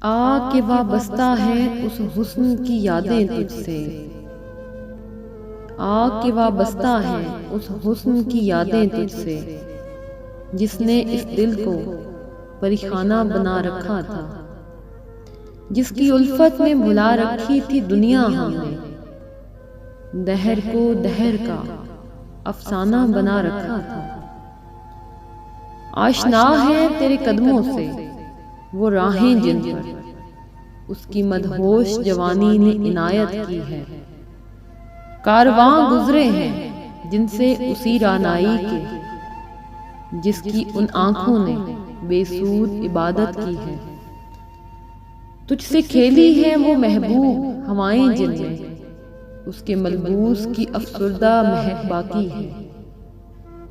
آ کے وابستہ ہے اس حسن کی یادیں تجھ سے، آ کے وابستہ ہے اس حسن کی یادیں تجھ سے، جس نے اس دل کو پریخانہ بنا رکھا تھا، جس کی الفت میں بھلا رکھی تھی دنیا ہم نے، دہر کو دہر کا افسانہ بنا رکھا تھا۔ آشنا ہے تیرے قدموں سے وہ راہیں جن پر اس کی مدہوش جوانی نے عنایت کی ہے، کارواں گزرے ہیں جن سے اسی رعنائی کے، جس کی ان آنکھوں نے بے سود عبادت کی ہے۔ تجھ سے کھیلی ہے وہ محبوب ہوائیں جن میں اس کے ملبوس کی افسردہ مہک باقی ہے،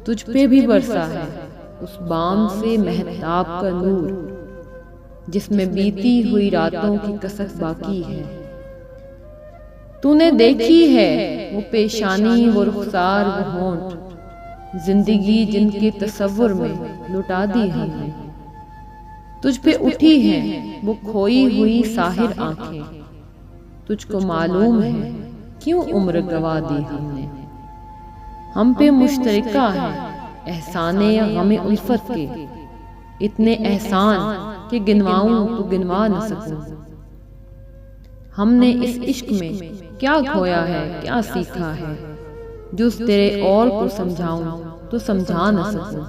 تجھ پہ بھی برسا ہے اس بام سے مہتاب کا نور، جس میں بیتی ہوئی راتوں کی کسک باقی ہے۔ تو نے دیکھی ہے وہ پیشانی وہ رخسار وہ ہونٹ، زندگی جن کے تصور میں لٹا دی ہم نے، تجھ پہ اٹھی ہیں وہ کھوئی ہوئی ساحر آنکھیں، تجھ کو معلوم ہے کیوں عمر گوا دی ہم نے۔ ہم پہ مشترکہ ہے احسان غم الفت کے، اتنے احسان کہ گنواؤں تو گنوا نہ سکوں۔ ہم نے اس عشق میں کیا کھویا ہے کیا سیکھا ہے، جو اس تیرے اور کو سمجھاؤں تو سمجھا نہ سکوں۔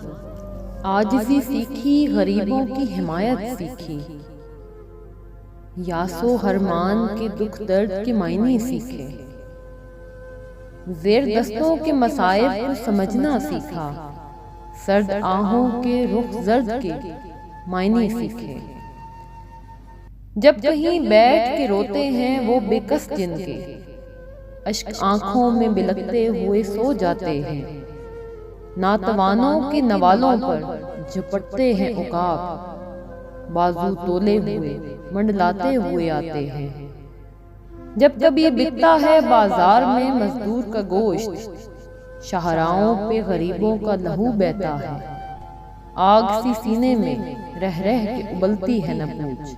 عاجزی سیکھی غریبوں کی حمایت سیکھی، یاسو ہرمان کے دکھ درد کے معنی سیکھے، زیر دستوں کے مصائب کو سمجھنا سیکھا، سرد آہوں کے رخ زرد کے معنی سیکھے۔ جب کہیں بیٹھ کے روتے ہیں وہ بے کس جن کے، اشک آنکھوں میں بلکتے ہوئے سو جاتے ہیں، ناتوانوں کے نوالوں پر جھپٹتے ہیں عقاب، بازو تولے ہوئے منڈلاتے ہوئے آتے ہیں۔ جب کبھی بکتا ہے بازار میں مزدور کا گوشت، شاہراہوں پہ غریبوں کا لہو بہتا ہے، آگ سی سینے میں رہ رہ کے ابلتی ہے نہ پوچھ،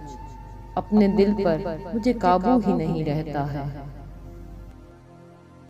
اپنے دل پر مجھے قابو ہی نہیں رہتا ہے۔